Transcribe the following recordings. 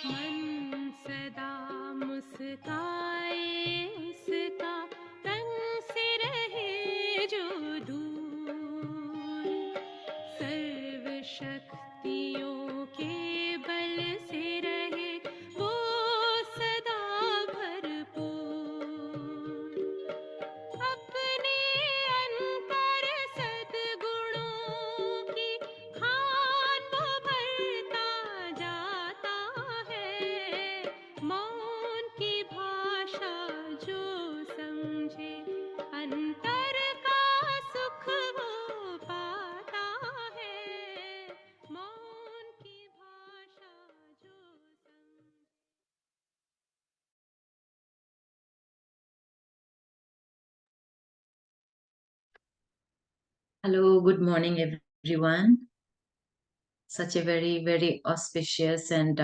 मन सदा मुस्काए उसका तन से रहे जो दूर, सर्व शक्तियों के बल से रहे वो सदा भरपूर। अपने अंतर सद्गुणों की खान वो भरता जाता है। मौन की भाषा जो समझे अंतर का सुख वो पाता है। मौन की भाषा जो समझे। Hello, good morning, everyone. Such a very, very auspicious and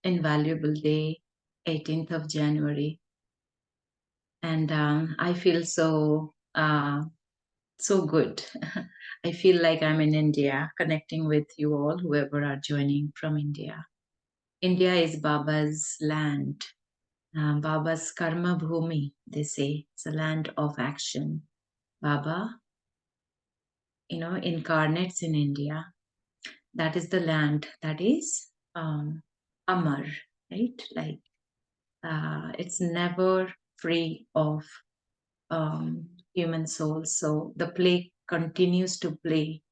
invaluable day, 18th of January. And I feel so good. I feel like I'm in India, connecting with you all, whoever are joining from India. India is Baba's land, Baba's karma bhumi, they say. It's a land of action. Baba, incarnates in India. That is the land that is Amar, right? Like it's never free of human souls. So the play continues to play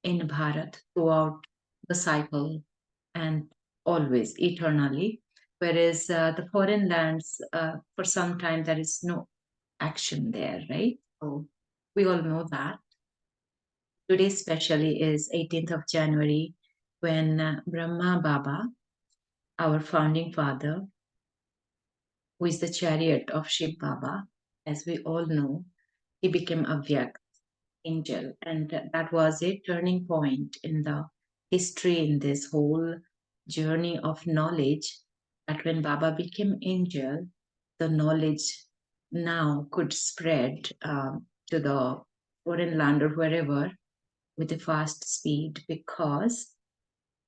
in Bharat throughout the cycle and always, eternally. Whereas the foreign lands, for some time, there is no action there, right? So we all know that. Today, especially, is 18th of January when Brahma Baba, our founding father, who is the chariot of Shiv Baba, as we all know, he became a Vyakt angel. And that was a turning point in the history in this whole journey of knowledge. That when Baba became angel, the knowledge now could spread to the foreign land or wherever with a fast speed because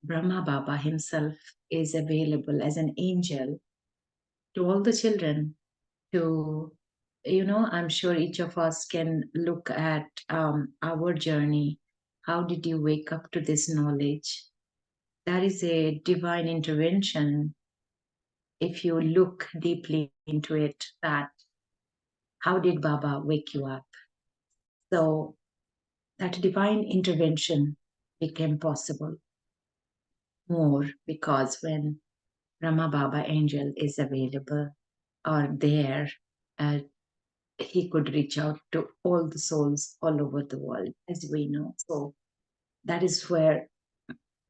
Brahma Baba himself is available as an angel to all the children to, I'm sure each of us can look at our journey. How did you wake up to this knowledge? That is a divine intervention if you look deeply into it, that how did Baba wake you up? So that divine intervention became possible more because when Brahma Baba angel is available or there, uh, he could reach out to all the souls all over the world, as we know. So that is where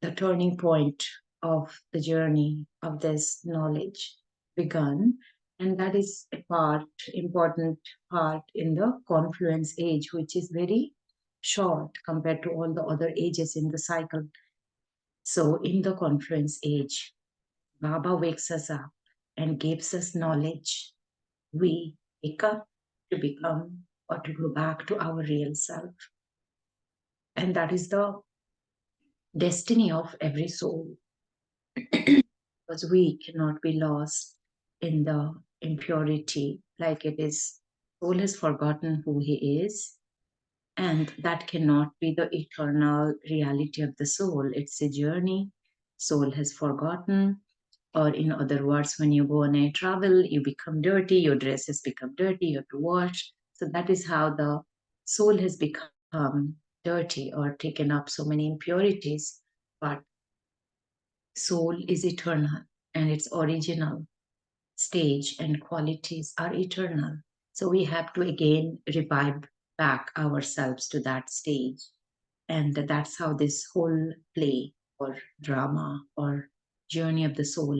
the turning point of the journey of this knowledge began. And that is a important part in the confluence age, which is very short compared to all the other ages in the cycle. So in the confluence age, Baba wakes us up and gives us knowledge. We wake up to become or to go back to our real self. And that is the destiny of every soul. Because we cannot be lost in the impurity, like it is, soul has forgotten who he is. And that cannot be the eternal reality of the soul. It's a journey. Soul has forgotten. Or in other words, when you go on a travel, you become dirty, your dresses become dirty, you have to wash. So that is how the soul has become dirty or taken up so many impurities. But soul is eternal and its original stage and qualities are eternal. So we have to again revive back ourselves to that stage. And that's how this whole play or drama or journey of the soul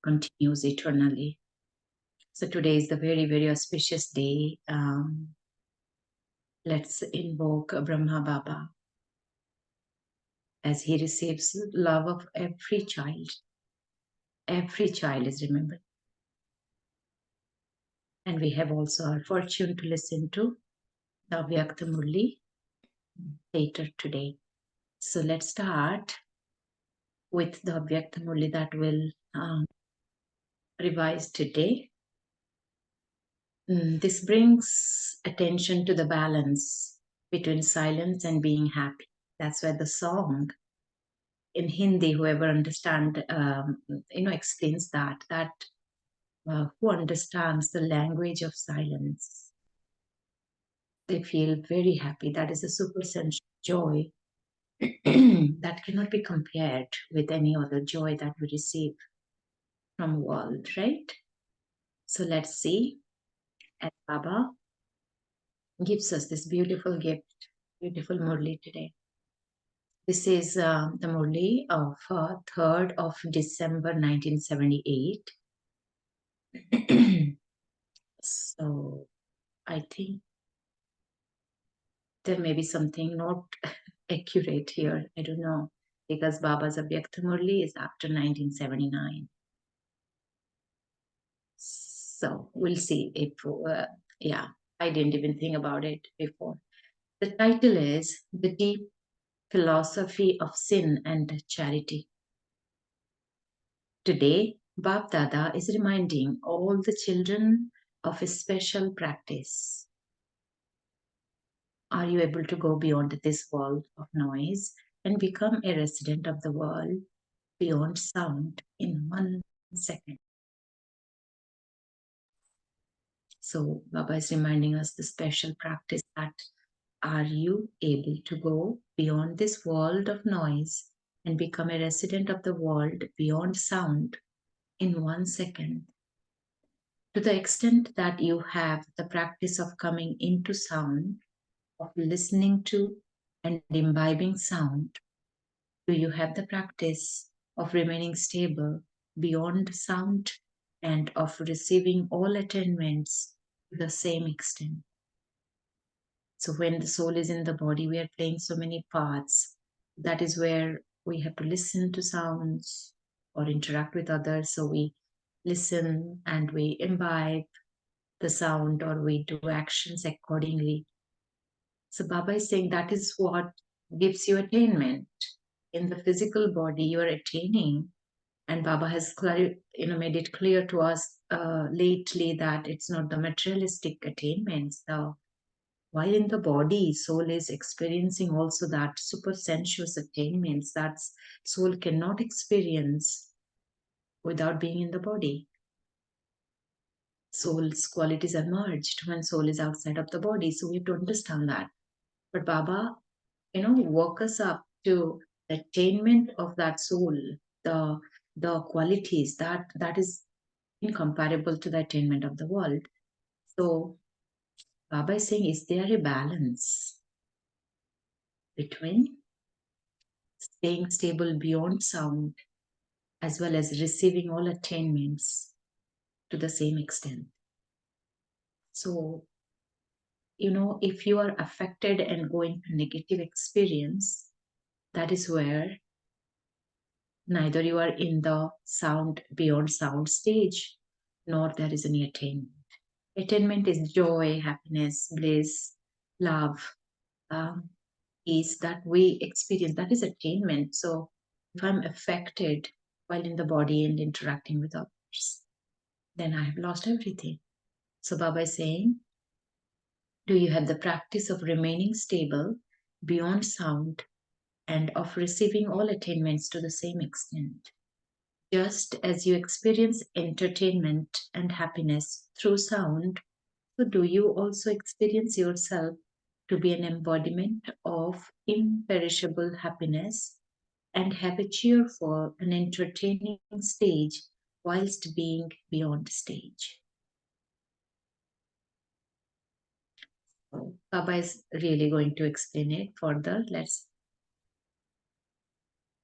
continues eternally. So today is the very, very auspicious day. Let's invoke Brahma Baba as he receives love of every child. Every child is remembered. And we have also our fortune to listen to the Vyakta Murli later today. So let's start with the Vyakta Murli that will revise today. This brings attention to the balance between silence and being happy. That's where the song in Hindi, whoever understand, explains that who understands the language of silence, they feel very happy. That is a super sense joy that cannot be compared with any other joy that we receive from world, right? So let's see, as Baba gives us this beautiful gift, beautiful Murli today. This is the Murli of 3rd of December 1978. So I think there may be something not accurate here. I don't know, because Baba's Avyakta Murli is after 1979. So we'll see if, yeah, I didn't even think about it before. The title is The Deep Philosophy of Sin and Charity. Today, Bab Dada is reminding all the children of a special practice. Are you able to go beyond this world of noise and become a resident of the world beyond sound in 1 second? So Baba is reminding us the special practice that are you able to go beyond this world of noise and become a resident of the world beyond sound in 1 second? To the extent that you have the practice of coming into sound, of listening to and imbibing sound, do you have the practice of remaining stable beyond sound and of receiving all attainments to the same extent? So, when the soul is in the body, we are playing so many parts. That is where we have to listen to sounds or interact with others. So, we listen and we imbibe the sound or we do actions accordingly. So, Baba is saying that is what gives you attainment. In the physical body, you are attaining, and Baba has made it clear to us lately that it's not the materialistic attainments. While in the body, soul is experiencing also that super sensuous attainments that soul cannot experience without being in the body. Soul's qualities are merged when soul is outside of the body. So we have to understand that. But Baba, woke us up to the attainment of that soul, the the qualities that is incomparable to the attainment of the world. So Baba is saying, is there a balance between staying stable beyond sound as well as receiving all attainments to the same extent? So, if you are affected and going to negative experience, that is where neither you are in the sound beyond sound stage, nor there is any attainment. Attainment is joy, happiness, bliss, love, peace that we experience. That is attainment. So if I'm affected while in the body and interacting with others, then I have lost everything. So Baba is saying, do you have the practice of remaining stable beyond sound and of receiving all attainments to the same extent? Just as you experience entertainment and happiness through sound, so do you also experience yourself to be an embodiment of imperishable happiness and have a cheerful and entertaining stage whilst being beyond stage? So Baba is really going to explain it further. Let's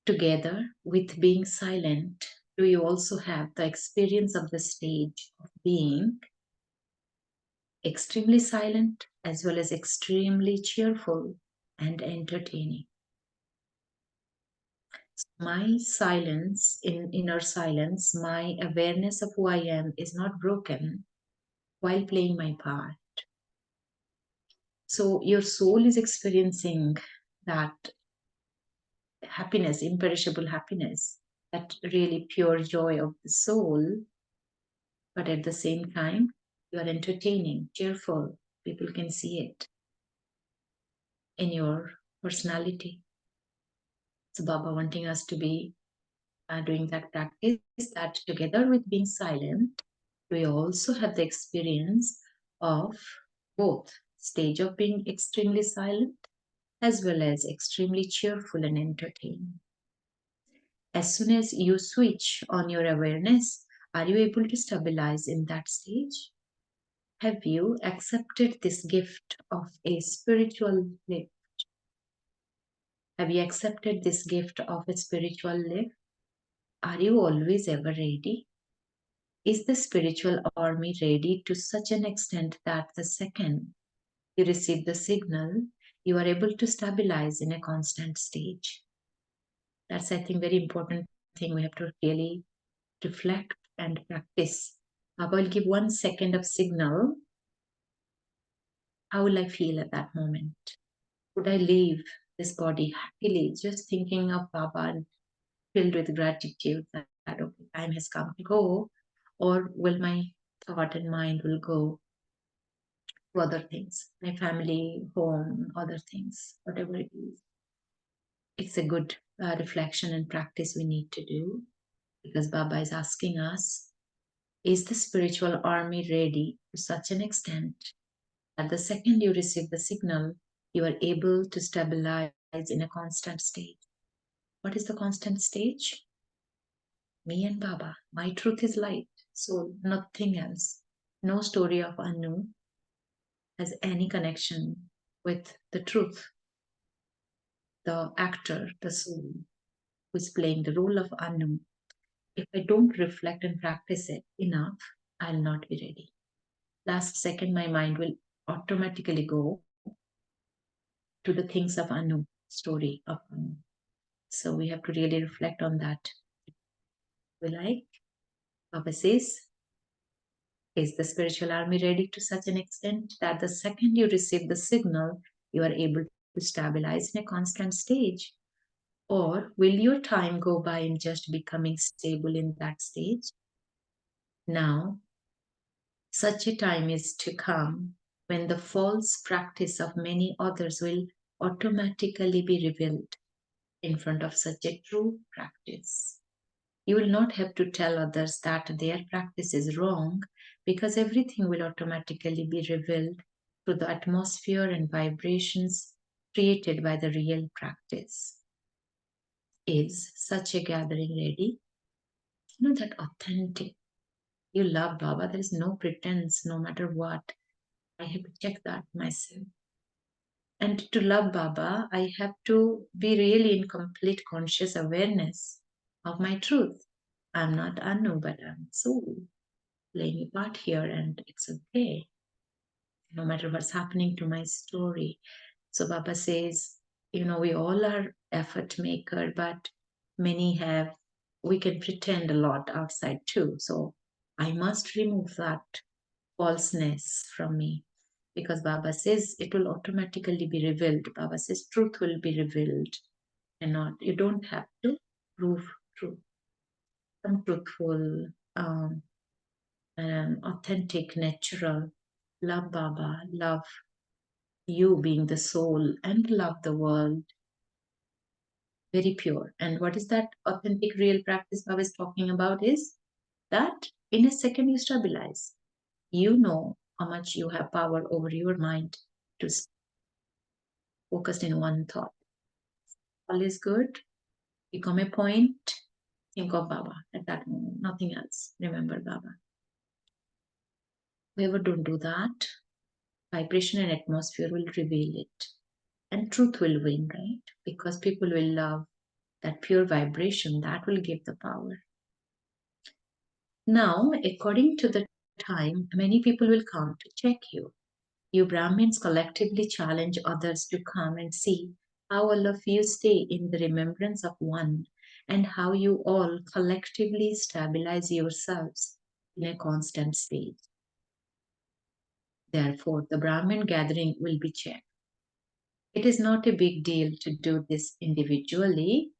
together with being silent. Do you also have the experience of the stage of being extremely silent as well as extremely cheerful and entertaining? My silence, in inner silence, my awareness of who I am is not broken, while playing my part. So your soul is experiencing that happiness, imperishable happiness, that really pure joy of the soul, but at the same time, you are entertaining, cheerful. People can see it in your personality. So Baba wanting us to be doing that practice, that together with being silent, we also have the experience of both stage of being extremely silent as well as extremely cheerful and entertaining. As soon as you switch on your awareness, are you able to stabilize in that stage? Have you accepted this gift of a spiritual lift? Have you accepted this gift of a spiritual lift? Are you always ever ready? Is the spiritual army ready to such an extent that the second you receive the signal, you are able to stabilize in a constant stage? That's, I think, very important thing we have to really reflect and practice. I will give 1 second of signal. How will I feel at that moment? Would I leave this body happily, just thinking of Baba and filled with gratitude that okay, time has come to go, or will my thought and mind will go to other things, my family, home, other things, whatever it is. It's a good reflection and practice we need to do because Baba is asking us, is the spiritual army ready to such an extent that the second you receive the signal, you are able to stabilize in a constant state? What is the constant stage? Me and Baba. My truth is light, so nothing else. No story of Anu has any connection with the truth, the actor, the soul who is playing the role of Anu. If I don't reflect and practice it enough, I'll not be ready. Last second, my mind will automatically go to the things of Anu, story of Anu. So we have to really reflect on that. We like, Baba says, is the spiritual army ready to such an extent that the second you receive the signal, you are able to stabilize in a constant stage? Or will your time go by in just becoming stable in that stage? Now, such a time is to come when the false practice of many others will automatically be revealed in front of such a true practice. You will not have to tell others that their practice is wrong because everything will automatically be revealed through the atmosphere and vibrations created by the real practice. Is such a gathering ready? You know, that authentic. You love Baba, there is no pretense, no matter what. I have to check that myself. And to love Baba, I have to be really in complete conscious awareness of my truth. I'm not Anu, but I'm soul playing a part here, and it's okay, no matter what's happening to my story. So Baba says, you know, we all are effort maker, but many have, we can pretend a lot outside too. So I must remove that falseness from me because Baba says it will automatically be revealed. Baba says truth will be revealed and not, you don't have to prove truth. Some truthful, authentic, natural, love Baba, love you being the soul, and love the world. Very pure. And what is that authentic, real practice Baba is talking about is that in a second you stabilize. You know how much you have power over your mind to focus in one thought. All is good. You come a point, think of Baba at that moment, nothing else. Remember Baba. Whoever don't do that, vibration and atmosphere will reveal it. And truth will win, right? Because people will love that pure vibration that will give the power. Now, according to the time, many people will come to check you. You Brahmins collectively challenge others to come and see how all of you stay in the remembrance of one and how you all collectively stabilize yourselves in a constant state. Therefore, the Brahmin gathering will be checked. It is not a big deal to do this individually,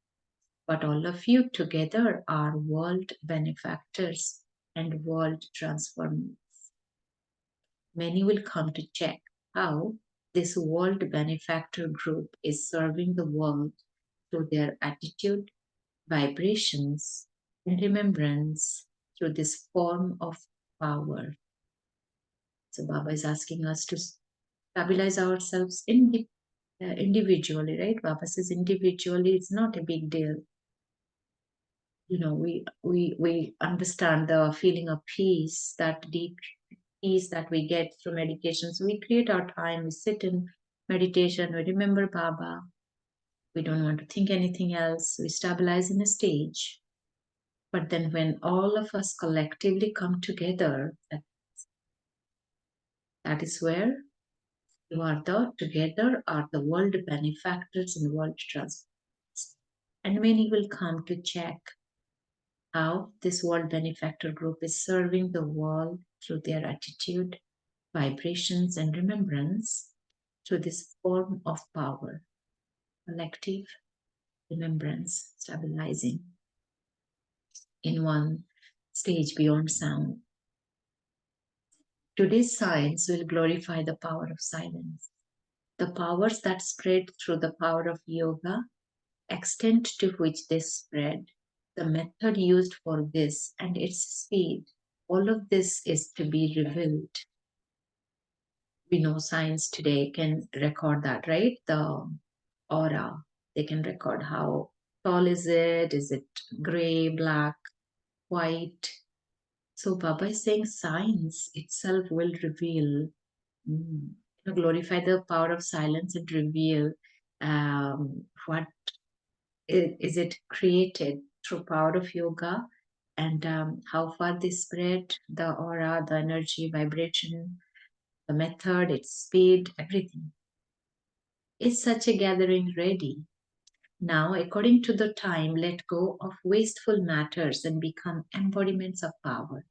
but all of you together are world benefactors and world transformers. Many will come to check how this world benefactor group is serving the world through their attitude, vibrations, and remembrance through this form of power. So, Baba is asking us to stabilize ourselves individually, right? Baba says individually, it's not a big deal. We understand the feeling of peace, that deep peace that we get through meditation. So we create our time, we sit in meditation, we remember Baba, we don't want to think anything else, we stabilize in a stage. But then when all of us collectively come together, that is where you are together are the world benefactors and world transformers. And many will come to check how this world benefactor group is serving the world through their attitude, vibrations, and remembrance through this form of power, collective remembrance, stabilizing in one stage beyond sound. Today's science will glorify the power of silence. The powers that spread through the power of yoga, extent to which they spread, the method used for this, and its speed, all of this is to be revealed. We know science today can record that, right? The aura. They can record how tall is it gray, black, white. So Baba is saying science itself will reveal, glorify the power of silence and reveal what is it created through power of yoga, and how far they spread, the aura, the energy, vibration, the method, its speed, everything. Is such a gathering ready? Now, according to the time, let go of wasteful matters and become embodiments of power.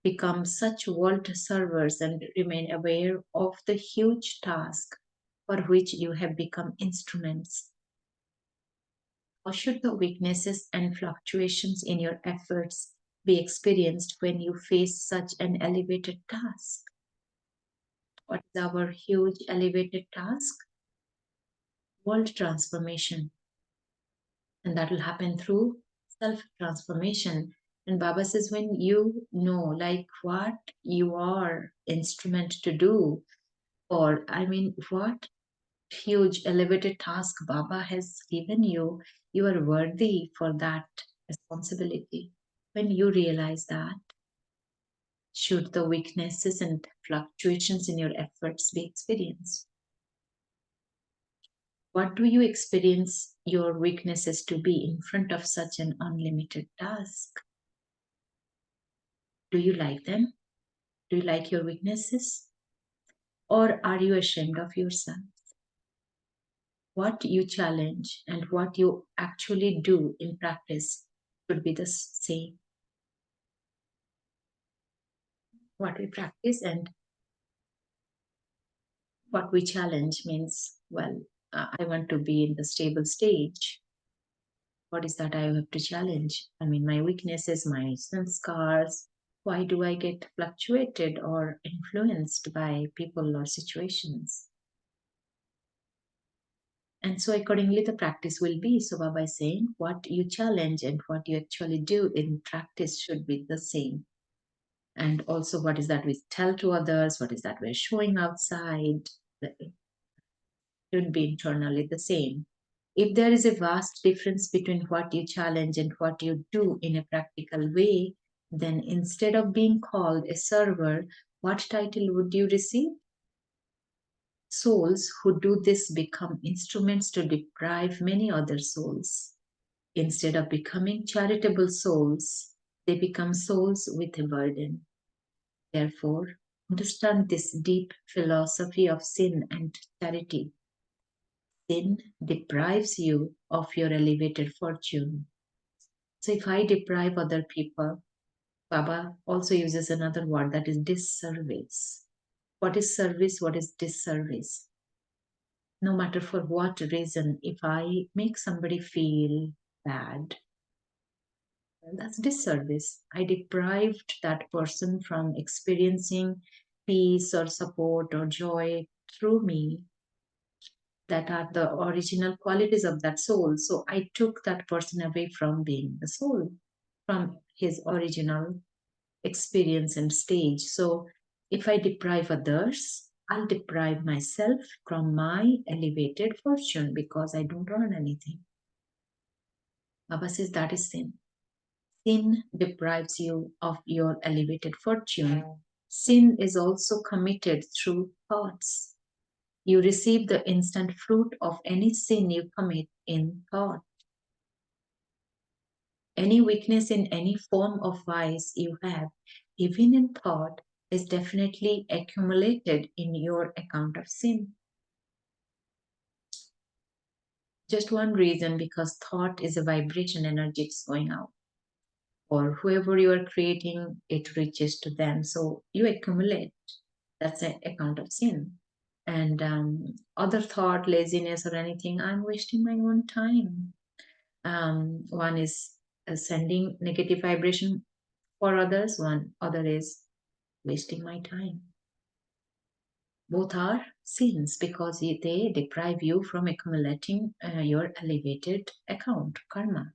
Become such world servers and remain aware of the huge task for which you have become instruments. How should the weaknesses and fluctuations in your efforts be experienced when you face such an elevated task? What is our huge elevated task? World transformation. And that will happen through self transformation. And Baba says, when you know like what you are instrument to do, or what huge elevated task Baba has given you, you are worthy for that responsibility. When you realize that, should the weaknesses and fluctuations in your efforts be experienced? What do you experience your weaknesses to be in front of such an unlimited task? Do you like them? Do you like your weaknesses? Or are you ashamed of yourself? What you challenge and what you actually do in practice should be the same. What we practice and what we challenge means, I want to be in the stable stage. What is that I have to challenge? My weaknesses, my scars. Why do I get fluctuated or influenced by people or situations? And so accordingly the practice will be. So Baba is saying what you challenge and what you actually do in practice should be the same. And also what is that we tell to others, what is that we're showing outside, should be internally the same. If there is a vast difference between what you challenge and what you do in a practical way, then instead of being called a server, what title would you receive? Souls who do this become instruments to deprive many other souls. Instead of becoming charitable souls, they become souls with a burden. Therefore, understand this deep philosophy of sin and charity. Sin deprives you of your elevated fortune. So if I deprive other people, Baba also uses another word, that is disservice. What is service? What is disservice? No matter for what reason, if I make somebody feel bad, well, that's disservice. I deprived that person from experiencing peace or support or joy through me that are the original qualities of that soul. So I took that person away from being the soul, from his original experience and stage. So if I deprive others, I'll deprive myself from my elevated fortune because I don't earn anything. Baba says that is sin. Sin deprives you of your elevated fortune. Sin is also committed through thoughts. You receive the instant fruit of any sin you commit in thought. Any weakness in any form of vice you have, even in thought, is definitely accumulated in your account of sin. Just one reason, because thought is a vibration energy it's going out. Or whoever you are creating, it reaches to them. So you accumulate. That's an account of sin. And other thought, laziness, or anything, I'm wasting my own time. One is sending negative vibration for others, one other is wasting my time. Both are sins because they deprive you from accumulating your elevated account, karma.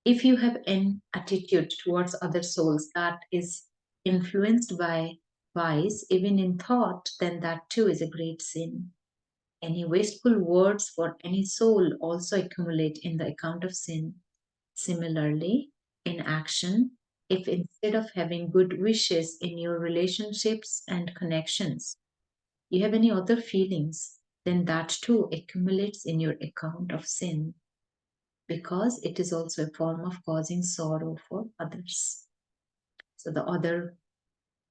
If you have an attitude towards other souls that is influenced by vice, even in thought, then that too is a great sin. Any wasteful words for any soul also accumulate in the account of sin. Similarly, in action, if instead of having good wishes in your relationships and connections, you have any other feelings, then that too accumulates in your account of sin because it is also a form of causing sorrow for others. So, the other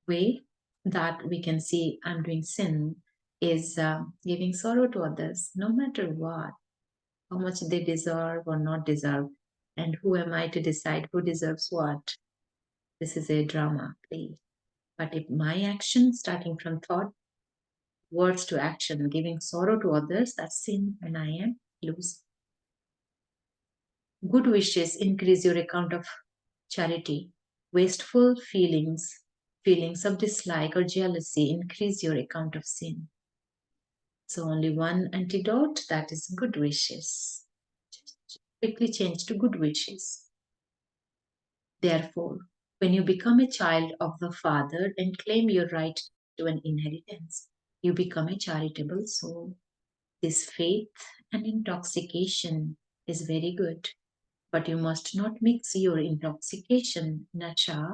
way that we can see I'm doing sin is giving sorrow to others, no matter what, how much they deserve or not deserve. And who am I to decide who deserves what? This is a drama play. But if my action, starting from thought, words to action, giving sorrow to others, that's sin and I am losing. Good wishes increase your account of charity. Wasteful feelings, feelings of dislike or jealousy increase your account of sin. So only one antidote, that is good wishes. Just quickly change to good wishes. Therefore, when you become a child of the Father and claim your right to an inheritance, you become a charitable soul. This faith and intoxication is very good, but you must not mix your intoxication, nasha,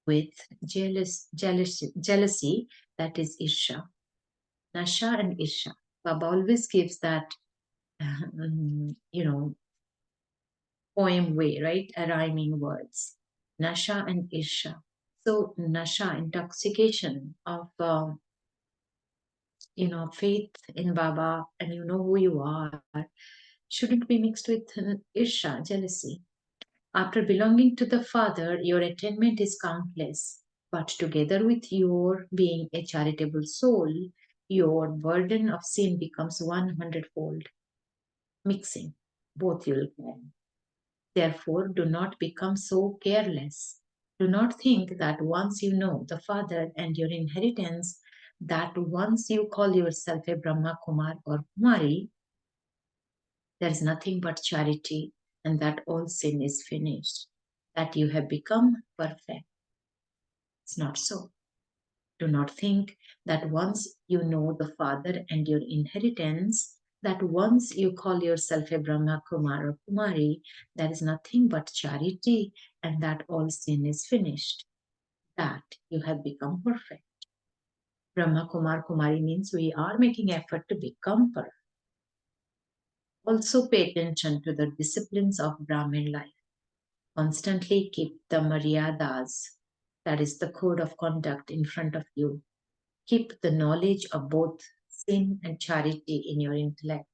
with jealousy, that is irsha. Nasha and irsha. Baba always gives that, you know, poem way, right? A rhyming words. Nasha and irsha. So nasha, intoxication of faith in Baba, and you know who you are, shouldn't be mixed with irsha, jealousy. After belonging to the Father, your attainment is countless, but together with your being a charitable soul, your burden of sin becomes 100-fold. Mixing both you'll carry. Therefore, do not become so careless. Do not think that once you know the Father and your inheritance, that once you call yourself a Brahma Kumar or Kumari, there is nothing but charity and that all sin is finished, that you have become perfect. It's not so. Do not think that once you know the Father and your inheritance, that once you call yourself a Brahma Kumar or Kumari, there is nothing but charity and that all sin is finished, that you have become perfect. Brahma Kumar Kumari means we are making effort to become perfect. Also pay attention to the disciplines of Brahmin life. Constantly keep the maryadas, that is the code of conduct in front of you. Keep the knowledge of both sin and charity in your intellect.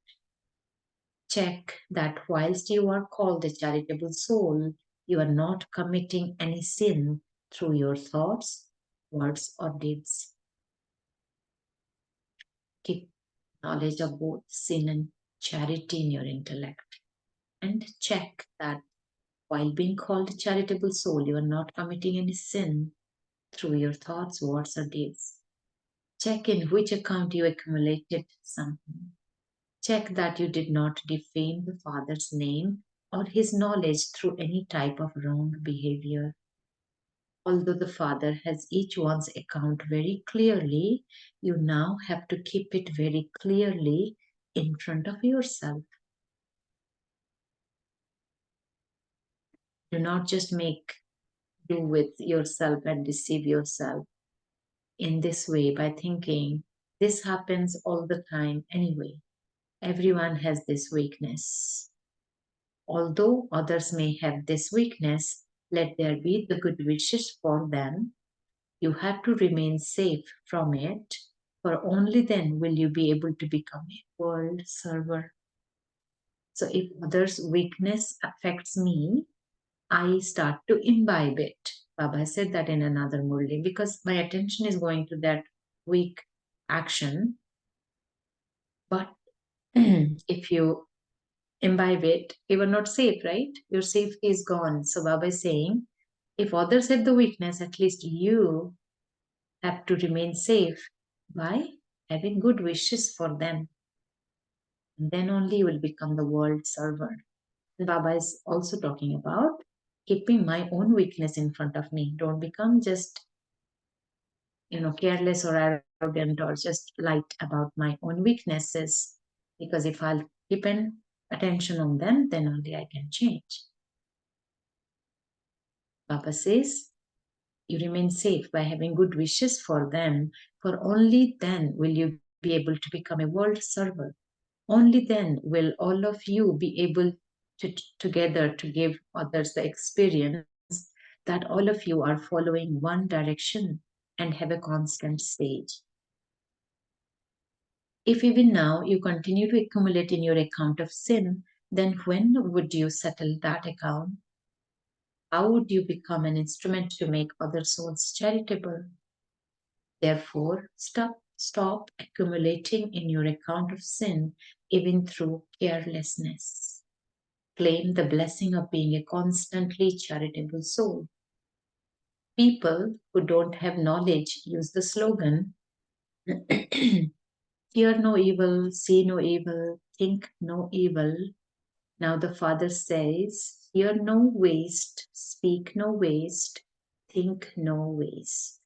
Check that whilst you are called a charitable soul, you are not committing any sin through your thoughts, words, or deeds. Keep knowledge of both sin and charity in your intellect. And check that while being called a charitable soul, you are not committing any sin through your thoughts, words, or deeds. Check in which account you accumulated something. Check that you did not defame the Father's name or his knowledge through any type of wrong behavior. Although the Father has each one's account very clearly, you now have to keep it very clearly in front of yourself. Do not just make do with yourself and deceive yourself in this way by thinking this happens all the time anyway. Everyone has this weakness. Although others may have this weakness, let there be the good wishes for them. You have to remain safe from it, for only then will you be able to become a world server. So if others' weakness affects me, I start to imbibe it. Baba said that in another Murli, because my attention is going to that weak action. But if you imbibe it, you are not safe, right? Your safety is gone. So Baba is saying, if others have the weakness, at least you have to remain safe by having good wishes for them. And then only you will become the world server. And Baba is also talking about keeping my own weakness in front of me. Don't become just, careless or arrogant or just light about my own weaknesses. Because if I'll keep an attention on them, then only I can change. Baba says, you remain safe by having good wishes for them, for only then will you be able to become a world server. Only then will all of you be able to together to give others the experience that all of you are following one direction and have a constant stage. If even now you continue to accumulate in your account of sin, then when would you settle that account? How would you become an instrument to make other souls charitable? Therefore, stop accumulating in your account of sin, even through carelessness. Claim the blessing of being a constantly charitable soul. People who don't have knowledge use the slogan, hear no evil, see no evil, think no evil. Now the Father says, hear no waste, speak no waste, think no waste.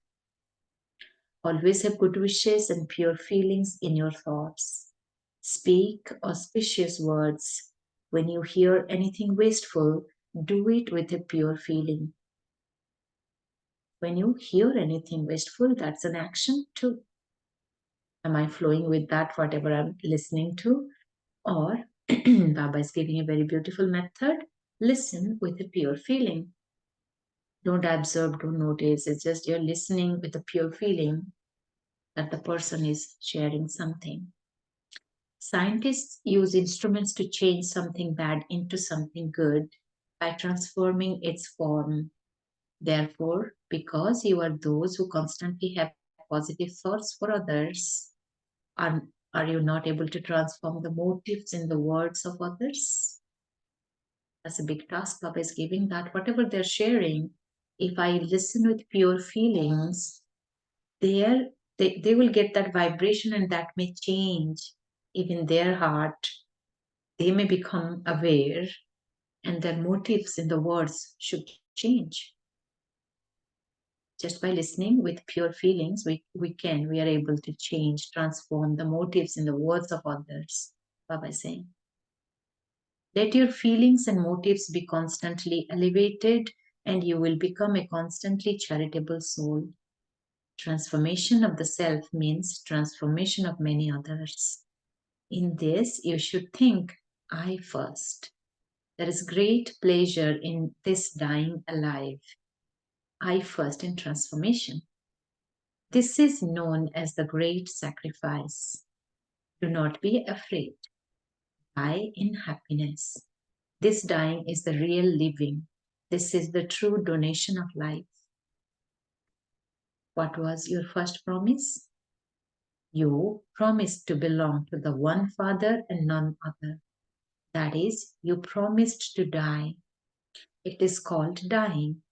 Always have good wishes and pure feelings in your thoughts. Speak auspicious words. When you hear anything wasteful, do it with a pure feeling. When you hear anything wasteful, that's an action too. Am I flowing with that, whatever I'm listening to? Or Baba is giving a very beautiful method. Listen with a pure feeling. Don't observe, don't notice. It's just you're listening with a pure feeling that the person is sharing something. Scientists use instruments to change something bad into something good by transforming its form. Therefore, because you are those who constantly have positive thoughts for others, are, are you not able to transform the motives in the words of others? That's a big task Baba is giving, that whatever they're sharing, if I listen with pure feelings, they will get that vibration and that may change even their heart. They may become aware and their motives in the words should change. Just by listening with pure feelings, we are able to change, transform the motives in the words of others. Baba is saying, let your feelings and motives be constantly elevated and you will become a constantly charitable soul. Transformation of the self means transformation of many others. In this, you should think, I first. There is great pleasure in this dying alive. I first in transformation. This is known as the great sacrifice. Do not be afraid. Die in happiness. This dying is the real living. This is the true donation of life. What was your first promise? You promised to belong to the one Father and none other. That is, you promised to die. It is called dying,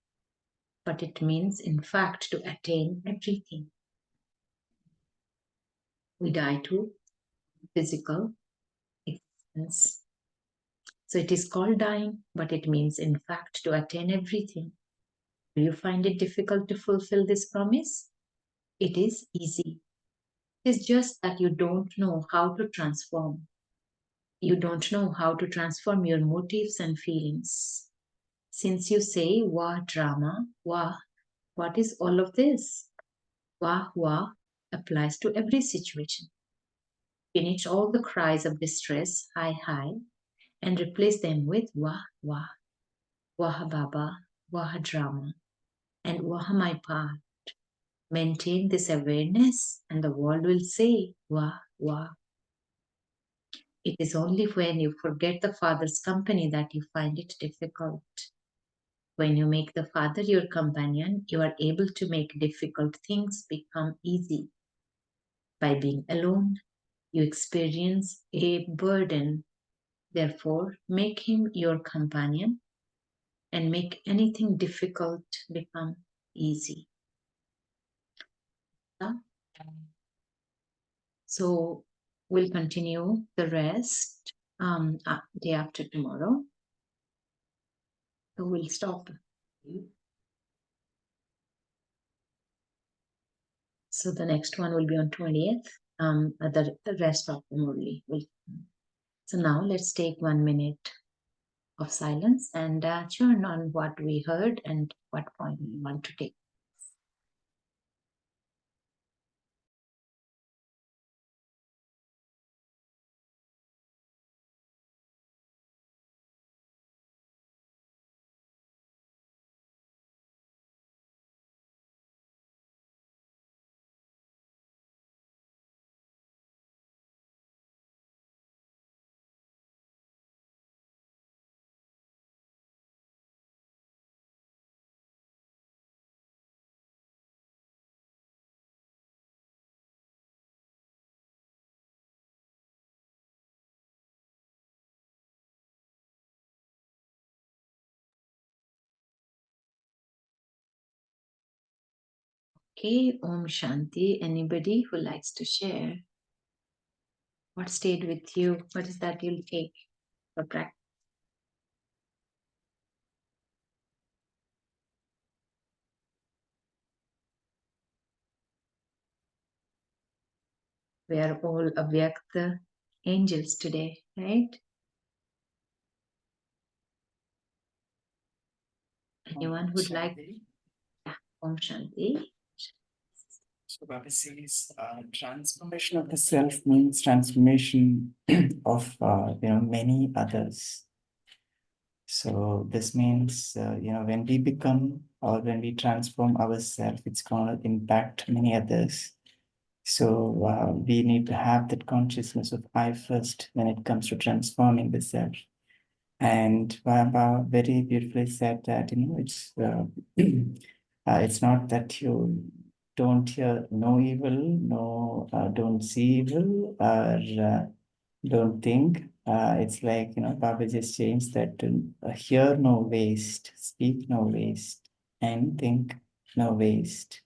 but it means, in fact, to attain everything. We die to physical existence. So it is called dying, but it means, in fact, to attain everything. Do you find it difficult to fulfill this promise? It is easy. It is just that you don't know how to transform. You don't know how to transform your motives and feelings. Since you say, Wah, drama, Wah, what is all of this? Wah, Wah applies to every situation. Finish all the cries of distress, hi, hi, and replace them with Wah, Wah, Wah, Baba, Wah, drama, and Wah, my path. Maintain this awareness, and the world will say, Wah, Wah. It is only when you forget the Father's company that you find it difficult. When you make the Father your companion, you are able to make difficult things become easy. By being alone, you experience a burden. Therefore, make him your companion and make anything difficult become easy. So we'll continue the rest day after tomorrow. So we'll stop. So the next one will be on 20th. The rest of the Murli will. So now let's take 1 minute of silence and churn on what we heard and what point we want to take. Okay, Om Shanti. Anybody who likes to share? What stayed with you? What is that you'll take for practice? We are all Avyakta angels today, right? Anyone would like? Yeah, Om Shanti. So Baba says, transformation of the self means transformation of many others. So this means when we become or when we transform ourselves, it's going to impact many others. So we need to have that consciousness of I first when it comes to transforming the self. And Baba very beautifully said that it's not that you don't hear no evil, no don't see evil, or don't think. It's like Baba just changed that to hear no waste, speak no waste, and think no waste,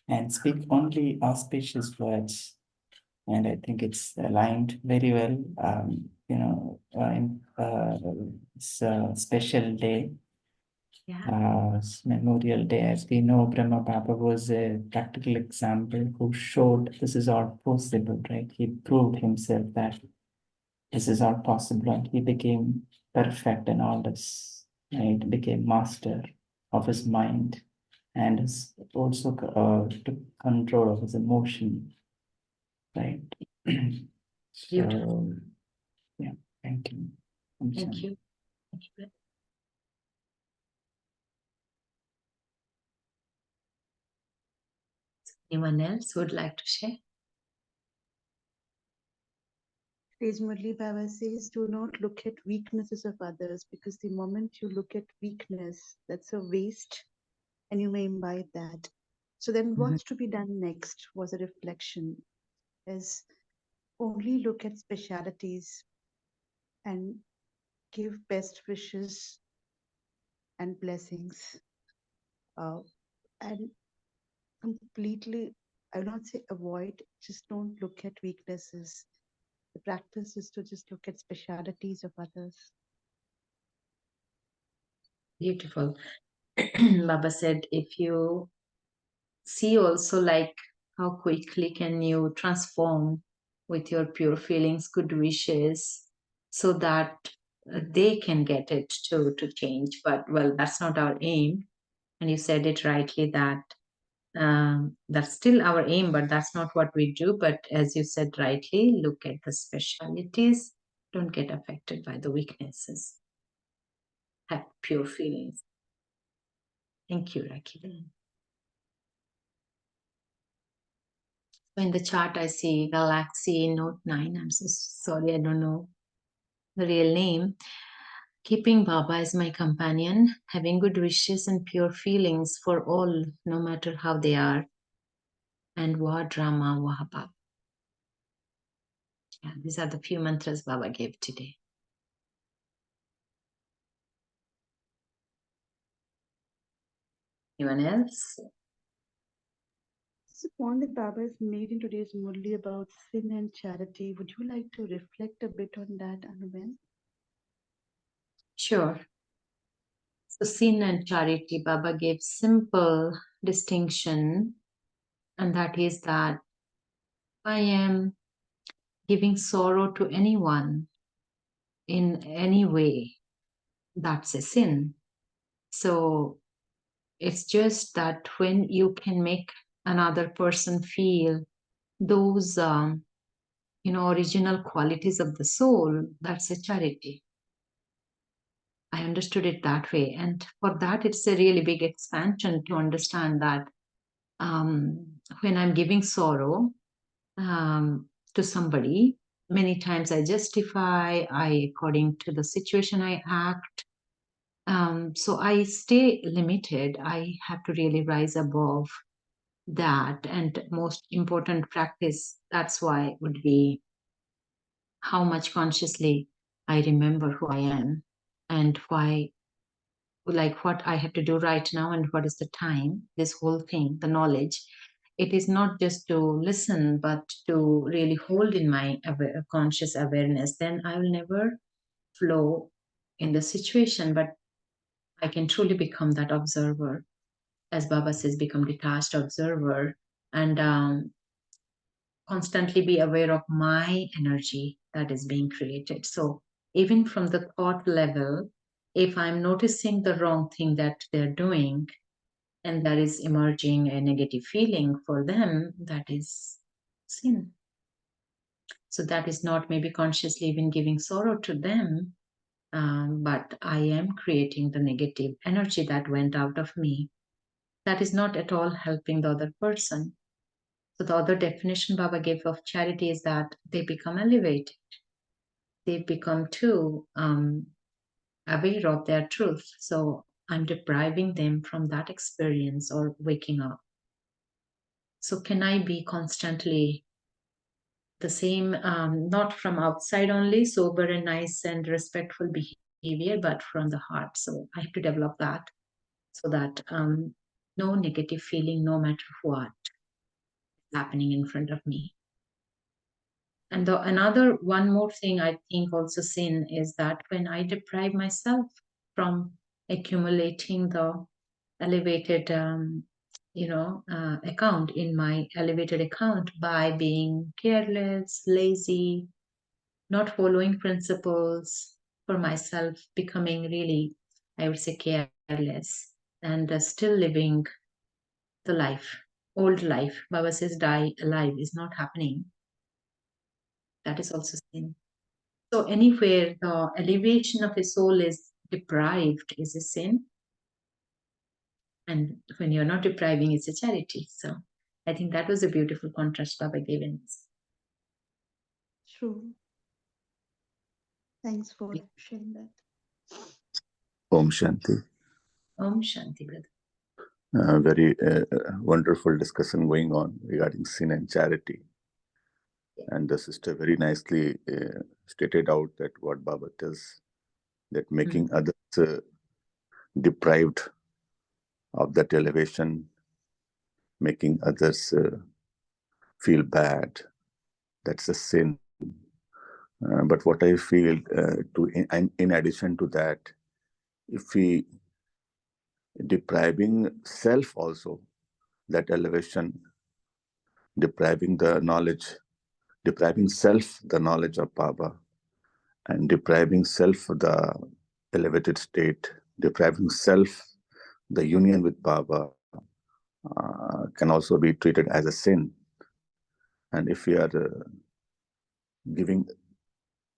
and speak only auspicious words. And I think it's aligned very well. In this special day, Memorial Day, as we know, Brahma Baba was a practical example who showed this is all possible, right? He proved himself that this is all possible, and he became perfect in all this, right? Became master of his mind and also took control of his emotion, right? So, yeah, thank you. Thank you. Thank you. Anyone else would like to share? Sage Murli Baba says, do not look at weaknesses of others, because the moment you look at weakness, that's a waste and you may imbibe that. So then what's to be done next was a reflection. is only look at specialities and give best wishes and blessings, and completely, I will not say avoid, just don't look at weaknesses. The practice is to just look at specialities of others. Beautiful. Baba said, if you see also like how quickly can you transform with your pure feelings, good wishes, so that they can get it to change. But well, that's not our aim. And you said it rightly that that's still our aim, but that's not what we do. But as you said rightly, look at the specialities, don't get affected by the weaknesses. Have pure feelings. Thank you, Rakhi. In the chart, I see Galaxy Note 9. I'm so sorry, I don't know the real name. Keeping Baba as my companion, having good wishes and pure feelings for all, no matter how they are. And Wa Drama Wahaba. Yeah, these are the few mantras Baba gave today. Anyone else? This is a point that Baba has made in today's Murli about sin and charity. Would you like to reflect a bit on that, Anuben? Sure. So sin and charity, Baba gave simple distinction, and that is that I am giving sorrow to anyone in any way, that's a sin. So it's just that when you can make another person feel those original qualities of the soul, that's a charity. I understood it that way. And for that, it's a really big expansion to understand that when I'm giving sorrow to somebody, many times I justify, according to the situation I act. So I stay limited. I have to really rise above that. And most important practice, that's why would be how much consciously I remember who I am and why, like what I have to do right now and what is the time, this whole thing, the knowledge. It is not just to listen, but to really hold in my conscious awareness. Then I will never flow in the situation, but I can truly become that observer. As Baba says, become detached observer and constantly be aware of my energy that is being created. So even from the thought level, if I'm noticing the wrong thing that they're doing and that is emerging a negative feeling for them, that is sin. So that is not maybe consciously even giving sorrow to them, but I am creating the negative energy that went out of me. That is not at all helping the other person. So the other definition Baba gave of charity is that they become elevated. They become too aware of their truth. So I'm depriving them from that experience or waking up. So can I be constantly the same, not from outside only, sober and nice and respectful behavior, but from the heart. So I have to develop that so that no negative feeling, no matter what is happening in front of me. And another one more thing I think also sin is that when I deprive myself from accumulating the elevated, account in my elevated account by being careless, lazy, not following principles for myself, becoming really, I would say, careless and still living the life, old life. Baba says, die alive is not happening. That is also sin. So anywhere the elevation of a soul is deprived is a sin. And when you're not depriving, it's a charity. So I think that was a beautiful contrast Baba gave in this. True. Thanks for sharing that. Om Shanti. Om Shanti, brother. Very wonderful discussion going on regarding sin and charity. And the sister very nicely stated out that what Baba does, that making others deprived of that elevation, making others feel bad, that's a sin. But what I feel, in addition to that, if we depriving self also, that elevation, depriving the knowledge, depriving self the knowledge of Baba, and depriving self the elevated state, depriving self the union with Baba, can also be treated as a sin. And if we are giving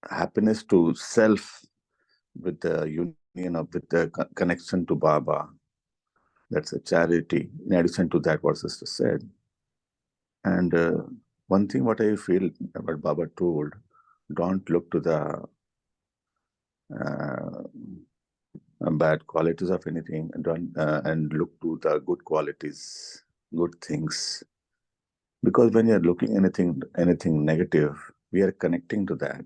happiness to self with the union of with the connection to Baba, that's a charity. In addition to that, what sister said, and one thing what I feel what Baba told, don't look to the bad qualities of anything, and look to the good qualities, good things. Because when you're looking anything negative, we are connecting to that.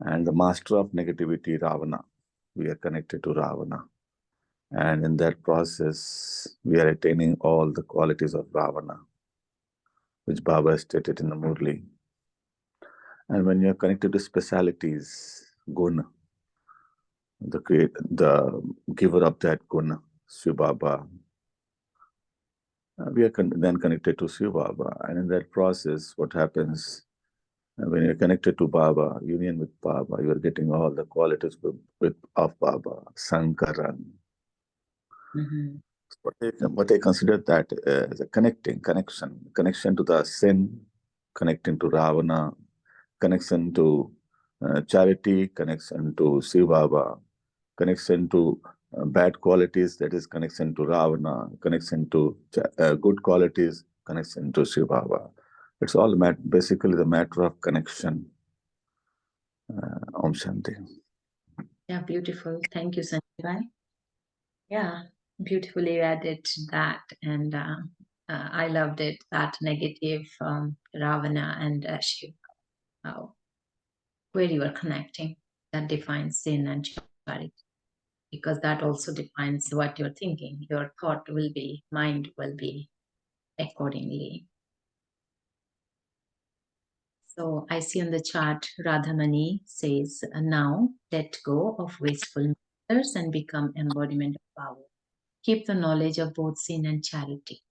And the master of negativity, Ravana, we are connected to Ravana. And in that process, we are attaining all the qualities of Ravana, which Baba stated in the Murli. And when you are connected to specialities, Guna, the giver of that Guna, Shiva Baba, we are then connected to Shiva Baba. And in that process, what happens, when you're connected to Baba, union with Baba, you are getting all the qualities of Baba, Sankaran. What I consider that as a connection to the sin, connecting to Ravana, connection to charity, connection to Shiva Baba, connection to bad qualities, that is connection to Ravana, connection to good qualities, connection to Shiva Baba. It's all basically the matter of connection. Om Shanti. Yeah, beautiful. Thank you, Sanjay. Yeah, beautifully added that, and I loved it. That negative Ravana and Shiva, where you are connecting, that defines sin and charity, because that also defines what you're thinking. Your thought will be, mind will be accordingly. So I see on the chart, Radhamani says, now let go of wasteful matters and become embodiment of power. Keep the knowledge of both sin and charity.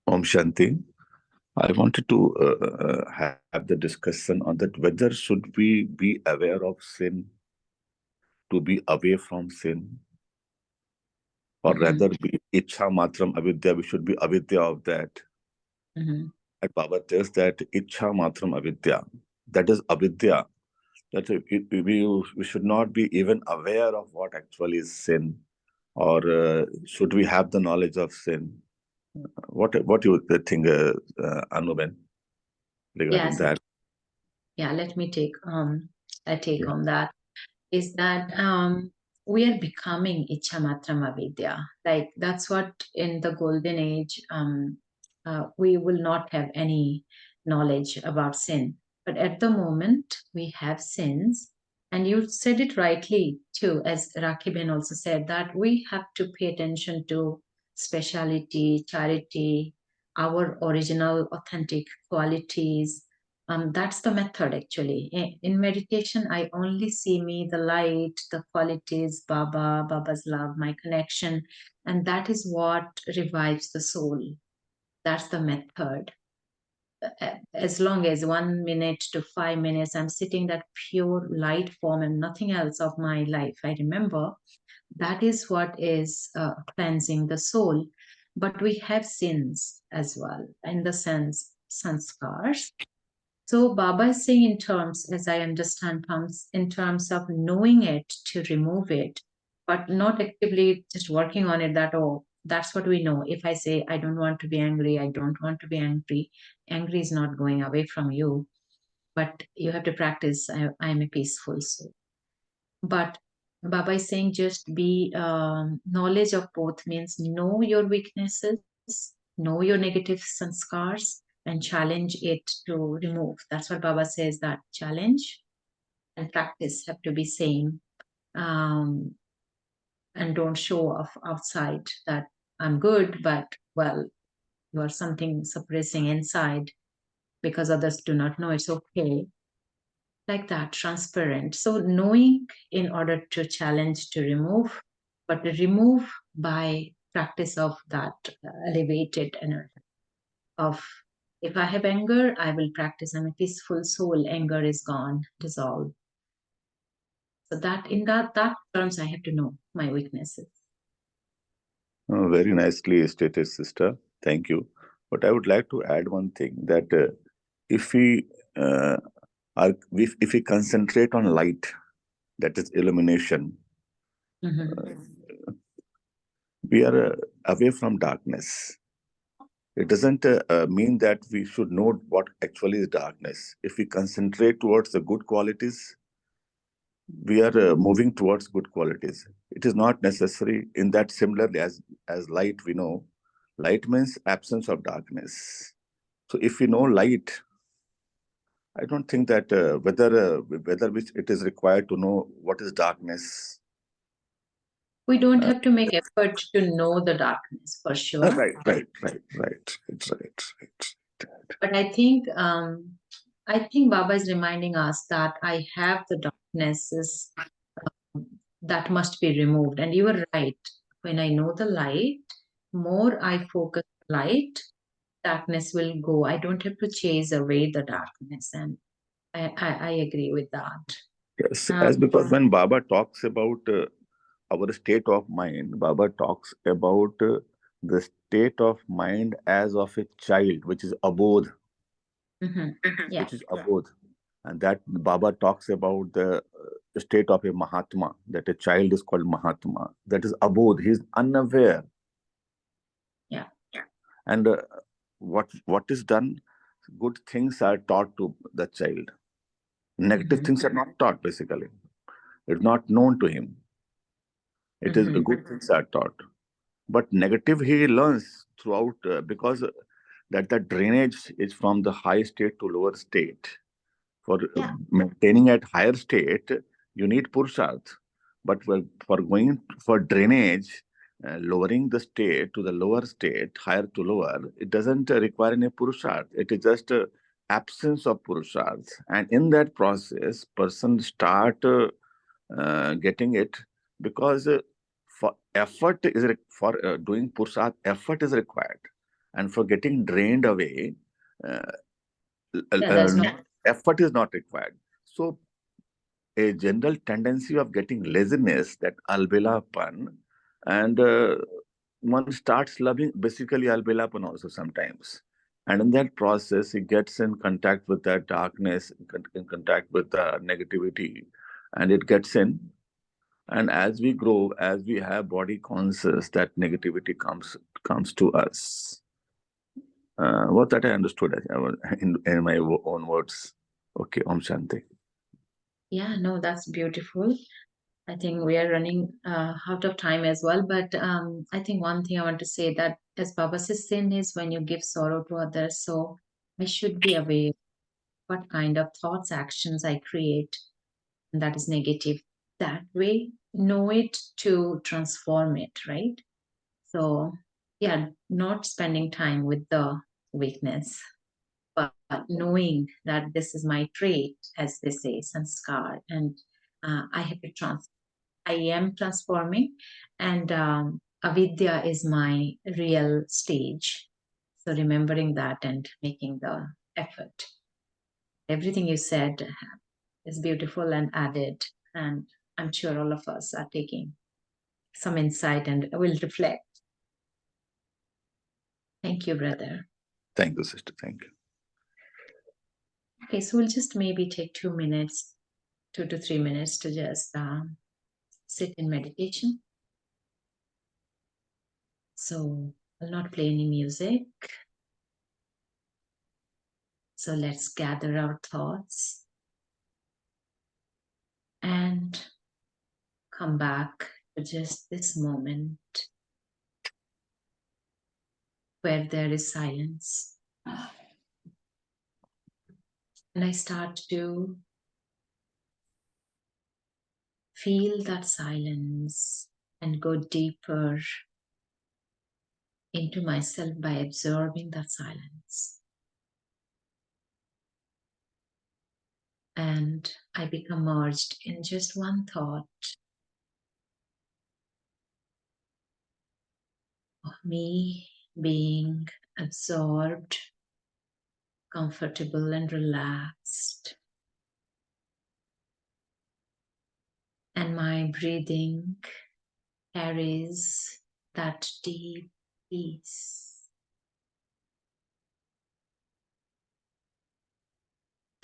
Om Shanti. I wanted to have the discussion on that, whether should we be aware of sin to be away from sin, or rather be Ichha Matram Avidya, we should be Avidya of that. And Baba tells that Ichha Matram Avidya, that is Avidya, that we should not be even aware of what actually is sin, or should we have the knowledge of sin? What do you think, Anuben, regarding that? Yeah, let me take a take on that. Is that we are becoming Ichhamatram Avidya. Like that's what in the golden age we will not have any knowledge about sin. But at the moment we have sins, and you said it rightly too, as Rakhiben also said, that we have to pay attention to speciality, charity, our original authentic qualities. That's the method actually. In meditation, I only see me, the light, the qualities, Baba's love, my connection, and that is what revives the soul. That's the method. As long as 1 minute to 5 minutes, I'm sitting that pure light form and nothing else of my life. I remember that is what is cleansing the soul. But we have sins as well, in the sense sanskars. So Baba is saying in terms, as I understand, comes in terms of knowing it to remove it, but not actively just working on it that, oh, that's what we know. If I say, I don't want to be angry, I don't want to be angry, angry is not going away from you, but you have to practice, I am a peaceful soul. But Baba is saying just be knowledge of both means know your weaknesses know your negative sanskars and challenge it to remove. That's what Baba says, that challenge and practice have to be same. And don't show off outside that I'm good, but well, you are something suppressing inside because others do not know. It's okay. Like that, transparent. So knowing in order to challenge, to remove, but remove by practice of that elevated energy of, if I have anger, I will practice. I'm a peaceful soul. Anger is gone, dissolved. So that in that terms, I have to know my weaknesses. Very nicely stated, sister. Thank you. But I would like to add one thing, that if we if we concentrate on light, that is illumination, we are away from darkness. It doesn't mean that we should know what actually is darkness. If we concentrate towards the good qualities, we are moving towards good qualities. It is not necessary in that, similarly as light, we know light means absence of darkness. So if we know light, I don't think that whether which it is required to know what is darkness. We don't have to make effort to know the darkness, for sure. Right. But I think Baba is reminding us that I have the darknesses that must be removed. And you are right. When I know the light, more I focus on light, darkness will go. I don't have to chase away the darkness. And I agree with that. Yes, as because when Baba talks about our state of mind, Baba talks about the state of mind as of a child, which is abodh, Yeah. which is abodh. And that Baba talks about the state of a Mahatma, that a child is called Mahatma. That is abodh. He is unaware. Yeah. And what is done? Good things are taught to the child. Negative things are not taught, basically. It's not known to him. It is good things are taught. But negative he learns throughout because that the drainage is from the high state to lower state. For maintaining at higher state, you need purusharth. But for going for drainage, lowering the state to the lower state, higher to lower, it doesn't require any purusharth. It is just absence of purusharth. And in that process, person start getting it, because for effort is for doing purusharth, effort is required, and for getting drained away, effort is not required. So a general tendency of getting laziness, that albelapan, and one starts loving basically albelapan also sometimes. And in that process, he gets in contact with that darkness, in contact with the negativity, and it gets in. And as we grow, as we have body conscious, that negativity comes to us. What that I understood in my own words. Okay, Om Shanti. Yeah, no, that's beautiful. I think we are running out of time as well. But I think one thing I want to say, that as Baba says, sin is when you give sorrow to others. So I should be aware what kind of thoughts, actions I create, and that is negative. That way, know it to transform it, right? So, yeah, not spending time with the weakness, but knowing that this is my trait, as they say, sanskar, and I have to I am transforming, and avidya is my real stage. So remembering that and making the effort. Everything you said is beautiful and added, and I'm sure all of us are taking some insight and will reflect. Thank you, brother. Thank you, sister. Thank you. Okay, so we'll just maybe take 2 minutes, 2 to 3 minutes to just sit in meditation. So I'll not play any music. So let's gather our thoughts and come back to just this moment where there is silence. And I start to feel that silence and go deeper into myself by absorbing that silence. And I become merged in just one thought of me being absorbed, comfortable, and relaxed. And my breathing carries that deep peace.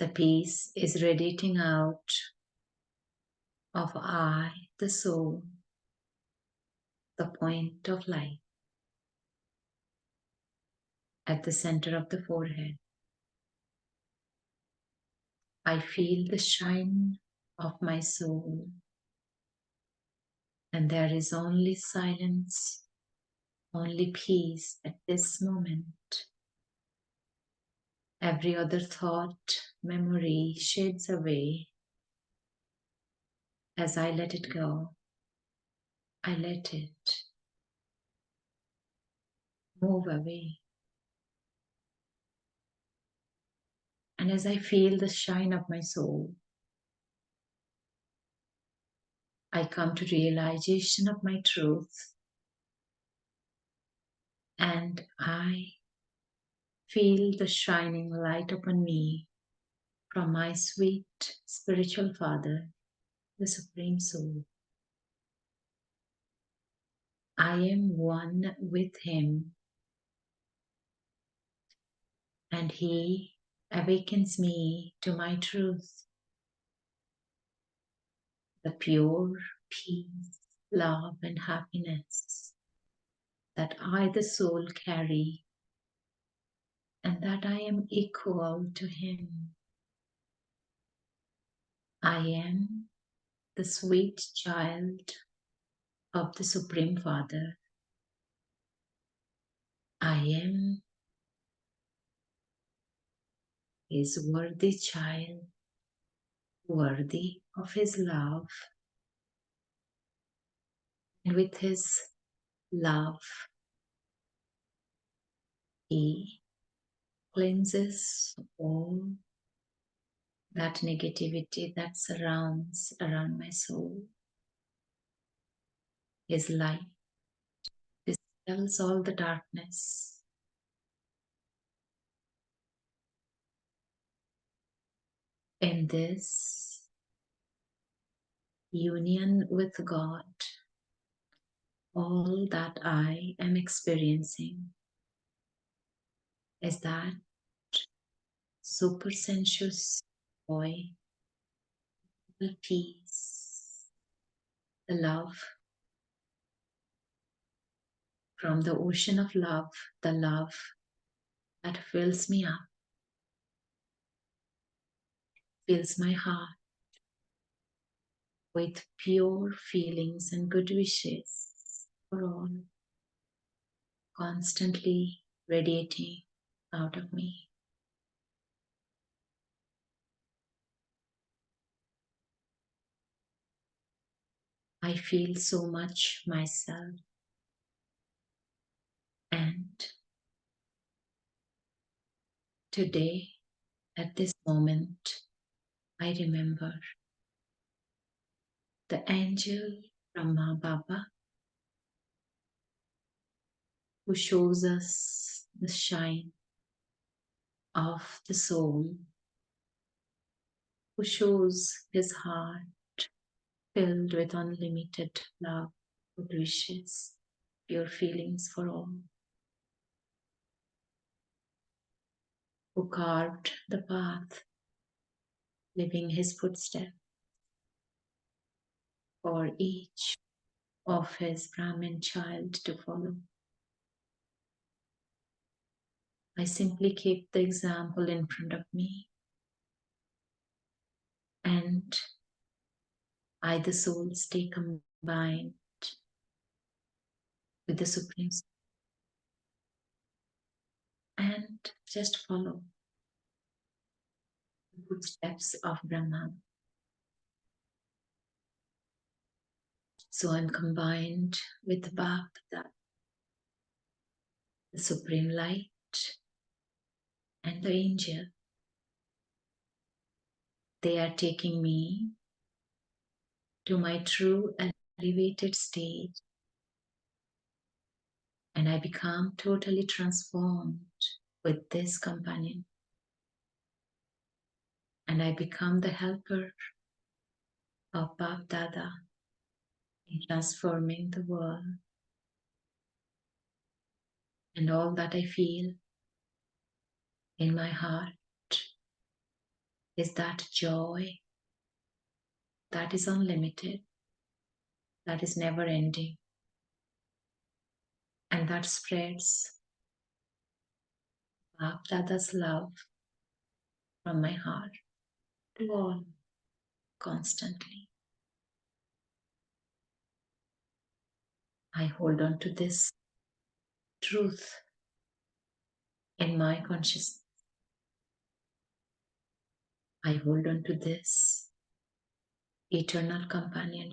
The peace is radiating out of I, the soul, the point of light at the center of the forehead. I feel the shine of my soul, and there is only silence, only peace at this moment. Every other thought, memory shades away as I let it go. I let it move away. And as I feel the shine of my soul, I come to realization of my truth, and I feel the shining light upon me from my sweet spiritual Father, the Supreme Soul. I am one with Him, and He awakens me to my truth, the pure peace, love, and happiness that I, the soul, carry, and that I am equal to Him. I am the sweet child of the Supreme Father. I am His worthy child, worthy of His love. And with His love, He cleanses all that negativity that surrounds around my soul. His light dispels all the darkness. In this union with God, all that I am experiencing is that super sensuous joy, the peace, the love from the ocean of love, the love that fills me up, fills my heart with pure feelings and good wishes for all, constantly radiating out of me. I feel so much myself, and today, at this moment, I remember the angel Brahma Baba who shows us the shine of the soul, who shows his heart filled with unlimited love, good wishes, pure feelings for all, who carved the path, leaving his footsteps for each of his Brahmin child to follow. I simply keep the example in front of me, and I, the soul, stay combined with the Supreme Soul. and just follow the footsteps of Brahma. So I'm combined with the Bhakta, the Supreme Light, and the angel. They are taking me to my true elevated state, and I become totally transformed with this companion. And I become the helper of Bab Dada in transforming the world. And all that I feel in my heart is that joy that is unlimited, that is never ending, and that spreads Bab Dada's love from my heart to all constantly. I hold on to this truth in my consciousness. I hold on to this eternal companion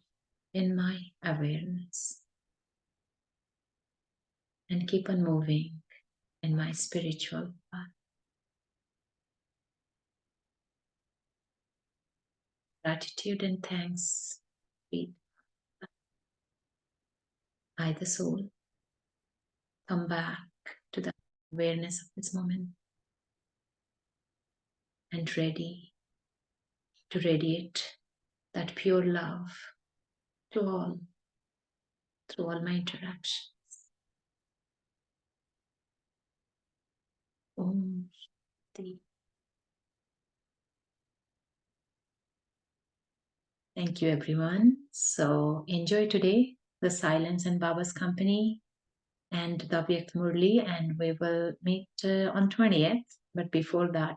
in my awareness and keep on moving in my spiritual path. Gratitude and thanks be I, the soul, come back to the awareness of this moment and ready to radiate that pure love to all through all my interactions. Om Shanti. Thank you, everyone. So enjoy today the silence and Baba's company and the Vyakt Murli, and we will meet on 20th. But before that,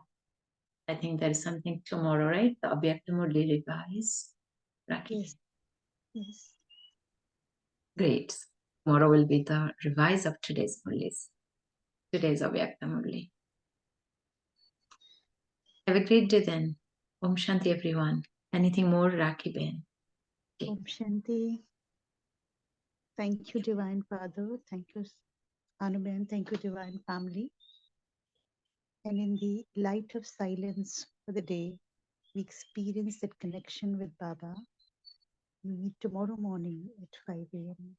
I think there is something tomorrow, right? The Vyakt Murli revise. Raki. Yes. Yes. Great. Tomorrow will be the revise of today's Murlis. Today's Vyakt Murli. Have a great day then. Om Shanti, everyone. Anything more, Raki Ben? Om Shanti. Thank you, Divine Father. Thank you, Anuben. Thank you, Divine Family. And in the light of silence for the day, we experience that connection with Baba. We meet tomorrow morning at 5 a.m.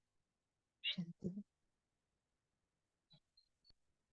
Shanti.